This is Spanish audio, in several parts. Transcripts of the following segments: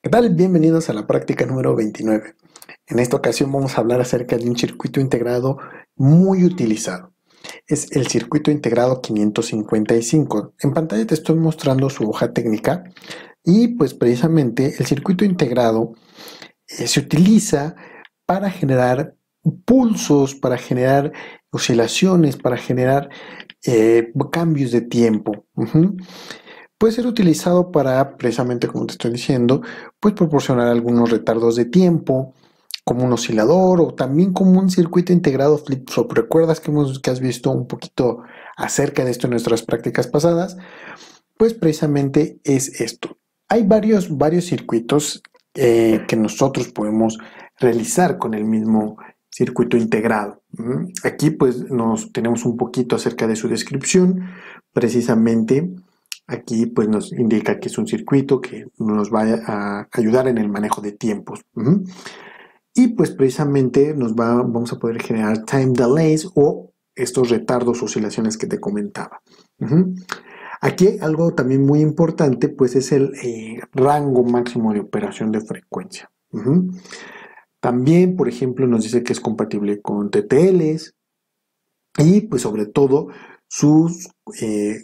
¿Qué tal? Bienvenidos a la práctica número 29. En esta ocasión vamos a hablar acerca de un circuito integrado muy utilizado. Es el circuito integrado 555. En pantalla te estoy mostrando su hoja técnica y pues precisamente el circuito integrado se utiliza para generar pulsos, para generar oscilaciones, para generar cambios de tiempo. Puede ser utilizado para, precisamente como te estoy diciendo, pues proporcionar algunos retardos de tiempo, como un oscilador o también como un circuito integrado flip-flop. ¿Recuerdas que has visto un poquito acerca de esto en nuestras prácticas pasadas? Pues precisamente es esto. Hay varios circuitos que nosotros podemos realizar con el mismo circuito integrado. Aquí pues nos tenemos un poquito acerca de su descripción. Precisamente aquí pues nos indica que es un circuito que nos va a ayudar en el manejo de tiempos. Y pues precisamente vamos a poder generar time delays o estos retardos, oscilaciones que te comentaba. Aquí algo también muy importante pues es el rango máximo de operación de frecuencia. También, por ejemplo, nos dice que es compatible con TTLs y pues sobre todo su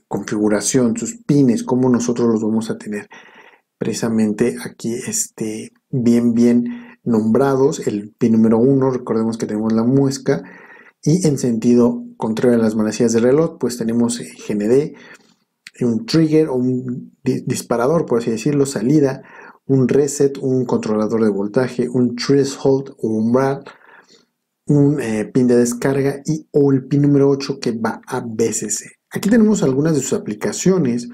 configuración, sus pines, cómo nosotros los vamos a tener precisamente aquí bien nombrados. El pin número 1, recordemos que tenemos la muesca, y en sentido contrario a las manecillas de reloj pues tenemos GND, un trigger o un disparador, por así decirlo, salida, un reset, un controlador de voltaje, un threshold o umbral, un pin de descarga o el pin número 8 que va a BCC. Aquí tenemos algunas de sus aplicaciones,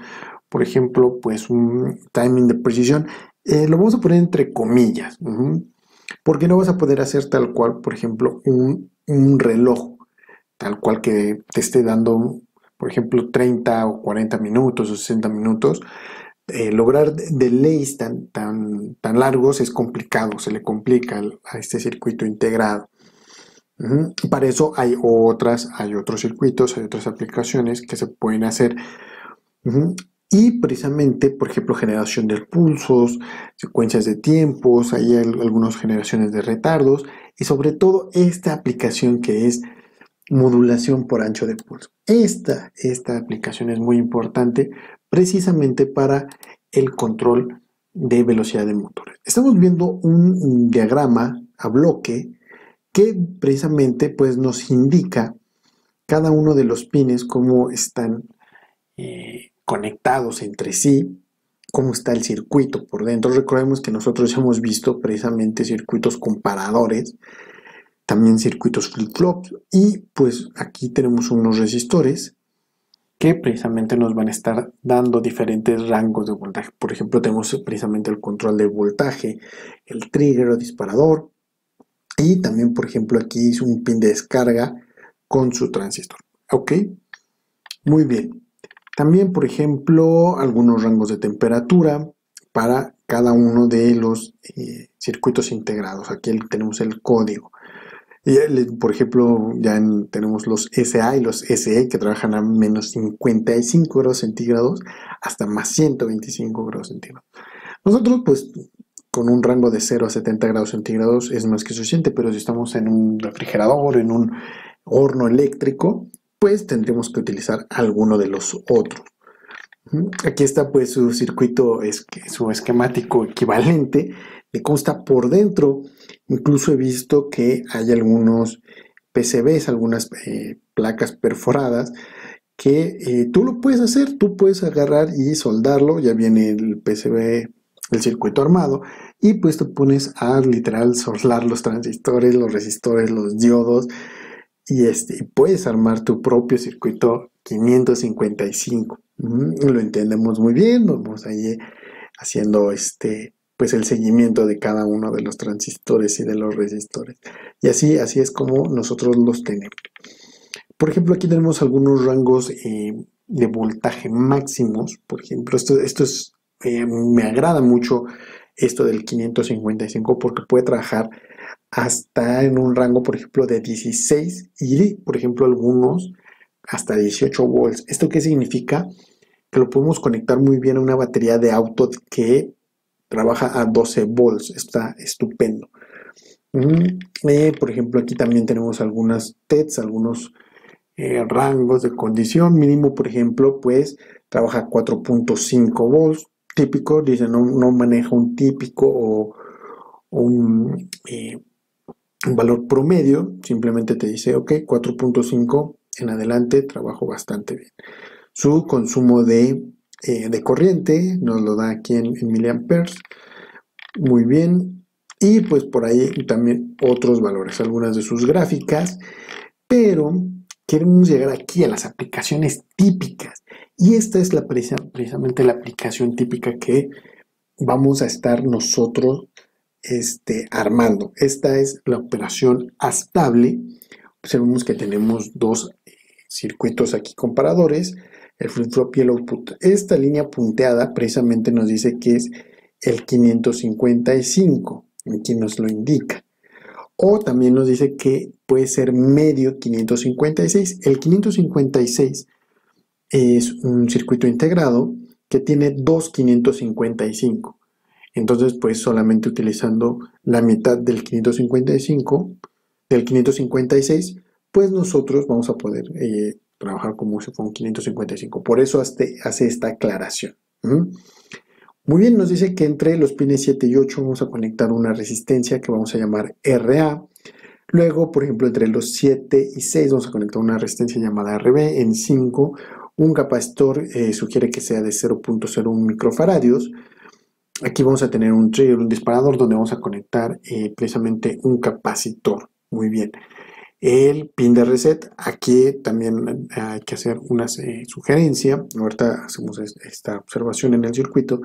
por ejemplo, pues un timing de precisión, lo vamos a poner entre comillas, porque no vas a poder hacer tal cual, por ejemplo, un reloj, tal cual que te esté dando, por ejemplo, 30 o 40 minutos o 60 minutos. Lograr delays tan largos es complicado, se le complica a este circuito integrado. Para eso hay otros circuitos, hay otras aplicaciones que se pueden hacer. Y precisamente, por ejemplo, generación de pulsos, secuencias de tiempos, hay algunas generaciones de retardos y sobre todo esta aplicación que es modulación por ancho de pulso. Esta aplicación es muy importante precisamente para el control de velocidad de motores. Estamos viendo un diagrama a bloque que precisamente pues, nos indica cada uno de los pines, cómo están conectados entre sí, cómo está el circuito por dentro. Recordemos que nosotros hemos visto precisamente circuitos comparadores, también circuitos flip-flops, y pues aquí tenemos unos resistores que precisamente nos van a estar dando diferentes rangos de voltaje. Por ejemplo, tenemos precisamente el control de voltaje, el trigger o disparador, y también, por ejemplo, aquí es un pin de descarga con su transistor. Ok, muy bien. También, por ejemplo, algunos rangos de temperatura para cada uno de los circuitos integrados. Aquí tenemos el código. Por ejemplo, tenemos los SA y los SE que trabajan a menos 55 grados centígrados hasta más 125 grados centígrados. Nosotros, pues, con un rango de 0 a 70 grados centígrados es más que suficiente, pero si estamos en un refrigerador, en un horno eléctrico, pues tendremos que utilizar alguno de los otros. Aquí está pues su circuito, su esquemático equivalente, le consta por dentro. Incluso he visto que hay algunos PCBs, algunas placas perforadas, que tú lo puedes hacer, tú puedes agarrar y soldarlo, ya viene el PCB, el circuito armado, y pues te pones a literal soldar los transistores, los resistores, los diodos, y puedes armar tu propio circuito 555. Lo entendemos muy bien, vamos ahí haciendo pues el seguimiento de cada uno de los transistores y de los resistores. Y así es como nosotros los tenemos. Por ejemplo, aquí tenemos algunos rangos de voltaje máximos. Por ejemplo, me agrada mucho esto del 555 porque puede trabajar hasta en un rango, por ejemplo, de 16 y, por ejemplo, algunos hasta 18 volts. ¿Esto qué significa? Que lo podemos conectar muy bien a una batería de auto que trabaja a 12 volts, está estupendo. Por ejemplo, aquí también tenemos algunas TEDs, algunos rangos de condición mínimo, por ejemplo, pues trabaja 4.5 volts, típico, dice no maneja un típico o un valor promedio, simplemente te dice, ok, 4.5 en adelante, trabajo bastante bien. Su consumo de corriente nos lo da aquí en miliamperes, muy bien, y pues por ahí también otros valores, algunas de sus gráficas, pero queremos llegar aquí a las aplicaciones típicas, y esta es precisamente la aplicación típica que vamos a estar nosotros armando. Esta es la operación astable. Observemos que tenemos dos circuitos aquí comparadores, el flip-flop y el output. Esta línea punteada precisamente nos dice que es el 555, aquí nos lo indica. O también nos dice que puede ser medio 556. El 556 es un circuito integrado que tiene dos 555. Entonces, pues solamente utilizando la mitad del 555, del 556, pues nosotros vamos a poder trabajar como si fuera un 555. Por eso hace esta aclaración. Muy bien, nos dice que entre los pines 7 y 8 vamos a conectar una resistencia que vamos a llamar RA. Luego, por ejemplo, entre los 7 y 6 vamos a conectar una resistencia llamada RB. En 5, un capacitor sugiere que sea de 0.01 microfaradios. Aquí vamos a tener un trigger, un disparador, donde vamos a conectar precisamente un capacitor. Muy bien. El pin de reset, aquí también hay que hacer una sugerencia. Ahorita hacemos esta observación en el circuito.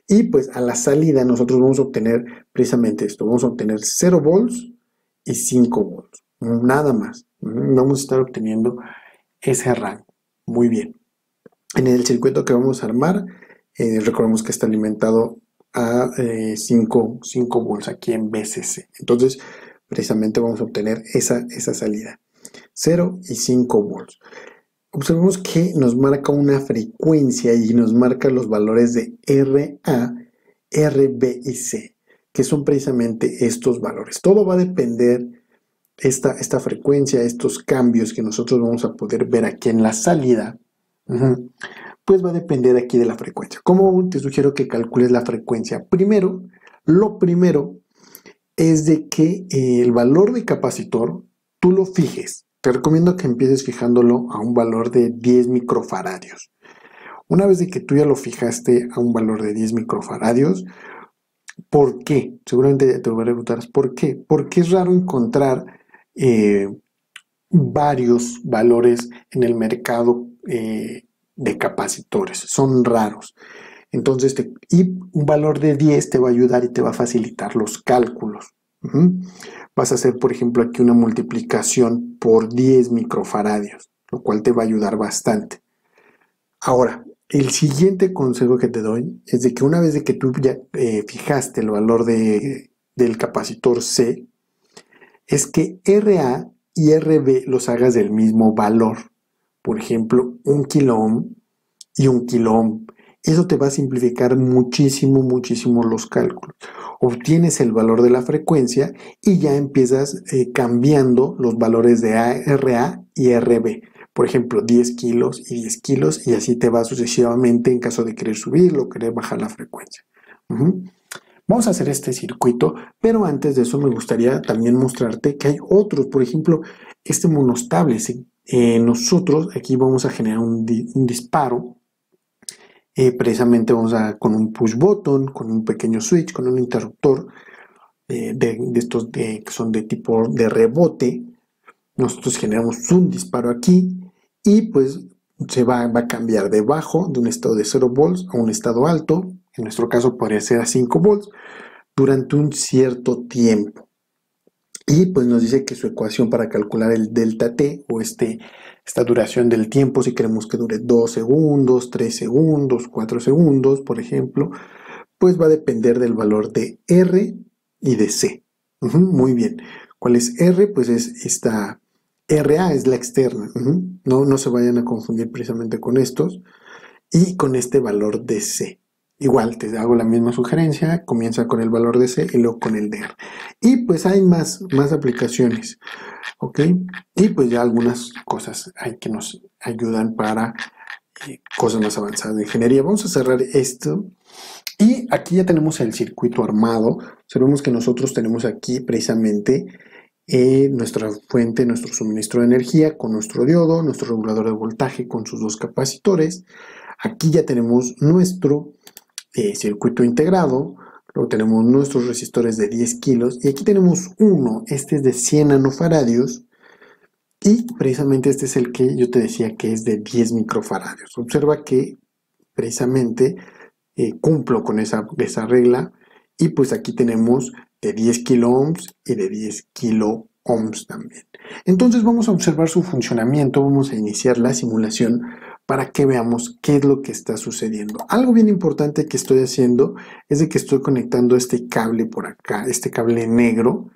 Y pues a la salida nosotros vamos a obtener precisamente esto. Vamos a obtener 0 volts y 5 volts. Nada más. Vamos a estar obteniendo ese rango. Muy bien. En el circuito que vamos a armar, recordemos que está alimentado a 5 volts aquí en VCC. Entonces, precisamente vamos a obtener esa salida. 0 y 5 volts. Observemos que nos marca una frecuencia y nos marca los valores de RA, RB y C, que son precisamente estos valores. Todo va a depender, esta frecuencia, estos cambios que nosotros vamos a poder ver aquí en la salida, pues va a depender aquí de la frecuencia. ¿Cómo te sugiero que calcules la frecuencia? Lo primero es de que el valor de capacitor tú lo fijes. Te recomiendo que empieces fijándolo a un valor de 10 microfaradios. Una vez de que tú ya lo fijaste a un valor de 10 microfaradios, ¿por qué? Seguramente te preguntarás ¿por qué? Porque es raro encontrar varios valores en el mercado de capacitores. Son raros. Entonces, y un valor de 10 te va a ayudar y te va a facilitar los cálculos. Vas a hacer, por ejemplo, aquí una multiplicación por 10 microfaradios, lo cual te va a ayudar bastante. Ahora, el siguiente consejo que te doy es de que una vez de que tú ya fijaste el valor del capacitor C, es que RA y RB los hagas del mismo valor. Por ejemplo, 1 kilo ohm y 1 kilo ohm. Eso te va a simplificar muchísimo los cálculos. Obtienes el valor de la frecuencia y ya empiezas cambiando los valores de RA y RB. Por ejemplo, 10 kilos y 10 kilos y así te va sucesivamente en caso de querer subirlo o querer bajar la frecuencia. Vamos a hacer este circuito, pero antes de eso me gustaría también mostrarte que hay otros. Por ejemplo, este monostable. Nosotros aquí vamos a generar un disparo. Precisamente con un push button, con un pequeño switch, con un interruptor de estos que son de tipo de rebote. Nosotros generamos un disparo aquí y pues se va a cambiar de bajo, de un estado de 0 volts a un estado alto. En nuestro caso podría ser a 5 volts durante un cierto tiempo. Y pues nos dice que su ecuación para calcular el delta T o esta duración del tiempo, si queremos que dure 2 segundos, 3 segundos, 4 segundos, por ejemplo, pues va a depender del valor de R y de C. Muy bien. ¿Cuál es R? Pues es esta RA, es la externa. No se vayan a confundir precisamente con estos. Y con este valor de C. igual te hago la misma sugerencia, comienza con el valor de C y luego con el de R. Y pues hay más aplicaciones, ¿ok? Y pues ya algunas cosas hay que nos ayudan para cosas más avanzadas de ingeniería. Vamos a cerrar esto. Y aquí ya tenemos el circuito armado. Sabemos que nosotros tenemos aquí precisamente nuestra fuente, nuestro suministro de energía con nuestro diodo, nuestro regulador de voltaje con sus dos capacitores. Aquí ya tenemos nuestro circuito integrado, luego tenemos nuestros resistores de 10 kilos y aquí tenemos uno, este es de 100 nanofaradios y precisamente este es el que yo te decía que es de 10 microfaradios. Observa que precisamente cumplo con esa regla y pues aquí tenemos de 10 kilo ohms y de 10 kilo ohms también. Entonces vamos a observar su funcionamiento, vamos a iniciar la simulación para que veamos qué es lo que está sucediendo. Algo bien importante que estoy haciendo es de que estoy conectando este cable por acá, este cable negro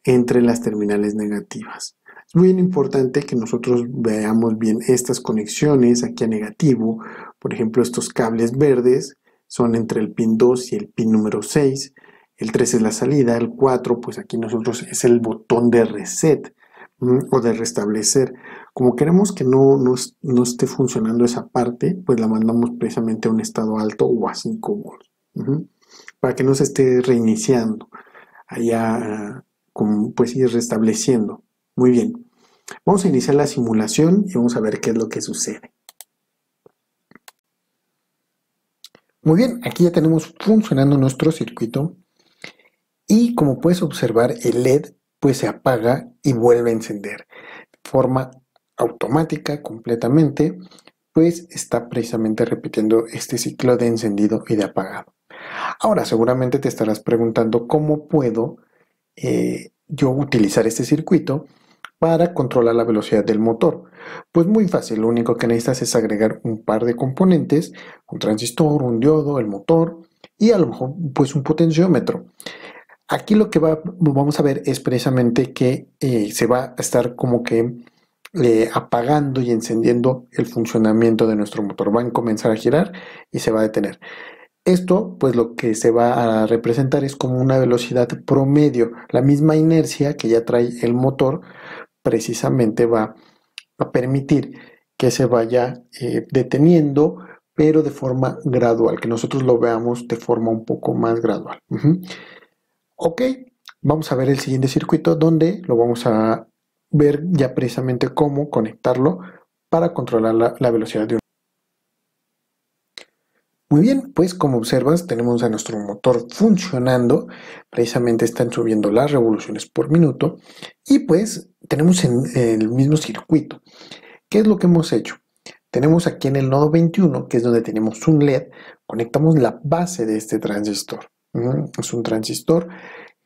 entre las terminales negativas. Es muy importante que nosotros veamos bien estas conexiones aquí a negativo. Por ejemplo, estos cables verdes son entre el pin 2 y el pin número 6. El 3 es la salida, el 4 pues aquí nosotros es el botón de reset o de restablecer. Como queremos que no esté funcionando esa parte, pues la mandamos precisamente a un estado alto o a 5 volts. Para que no se esté reiniciando, allá pues ir restableciendo. Muy bien. Vamos a iniciar la simulación y vamos a ver qué es lo que sucede. Muy bien, aquí ya tenemos funcionando nuestro circuito y como puedes observar el LED pues se apaga y vuelve a encender de forma automática completamente, pues está precisamente repitiendo este ciclo de encendido y de apagado. Ahora seguramente te estarás preguntando cómo puedo yo utilizar este circuito para controlar la velocidad del motor. Pues muy fácil, lo único que necesitas es agregar un par de componentes, un transistor, un diodo, el motor y a lo mejor pues un potenciómetro. Aquí lo que vamos a ver es precisamente que se va a estar como que apagando y encendiendo el funcionamiento de nuestro motor. Va a comenzar a girar y se va a detener. Esto, pues lo que se va a representar es como una velocidad promedio. La misma inercia que ya trae el motor precisamente va a permitir que se vaya deteniendo, pero de forma gradual, que nosotros lo veamos de forma un poco más gradual. Ok, vamos a ver el siguiente circuito donde lo vamos a ver ya precisamente cómo conectarlo para controlar la velocidad de un. Muy bien, pues como observas tenemos a nuestro motor funcionando, precisamente están subiendo las revoluciones por minuto y pues tenemos el mismo circuito. ¿Qué es lo que hemos hecho? Tenemos aquí en el nodo 21, que es donde tenemos un LED, conectamos la base de este transistor. Es un transistor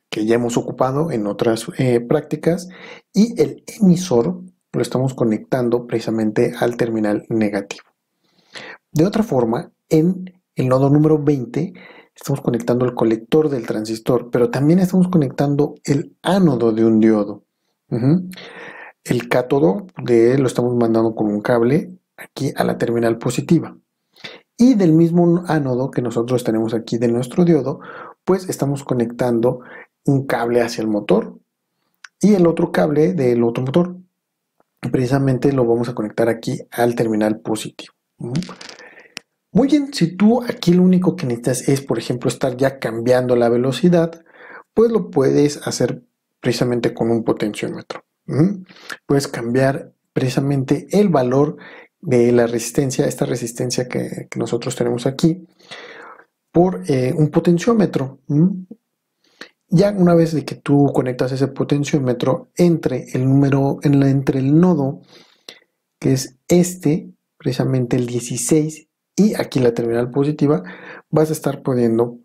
que ya hemos ocupado en otras prácticas y el emisor lo estamos conectando precisamente al terminal negativo. De otra forma, en el nodo número 20 estamos conectando el colector del transistor, pero también estamos conectando el ánodo de un diodo. El cátodo lo estamos mandando con un cable aquí a la terminal positiva. Y del mismo ánodo que nosotros tenemos aquí de nuestro diodo, pues estamos conectando un cable hacia el motor y el otro cable del otro motor. Precisamente lo vamos a conectar aquí al terminal positivo. Muy bien, si tú aquí lo único que necesitas es, por ejemplo, estar ya cambiando la velocidad, pues lo puedes hacer precisamente con un potenciómetro. Puedes cambiar precisamente el valor de la resistencia, esta resistencia que nosotros tenemos aquí, por un potenciómetro. Ya una vez de que tú conectas ese potenciómetro entre el nodo, que es precisamente el 16, y aquí la terminal positiva, vas a estar pudiendo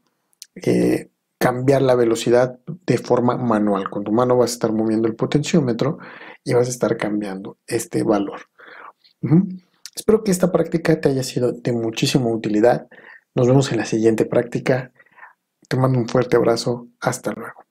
cambiar la velocidad de forma manual. Con tu mano vas a estar moviendo el potenciómetro y vas a estar cambiando este valor. Espero que esta práctica te haya sido de muchísima utilidad. Nos vemos en la siguiente práctica. Te mando un fuerte abrazo. Hasta luego.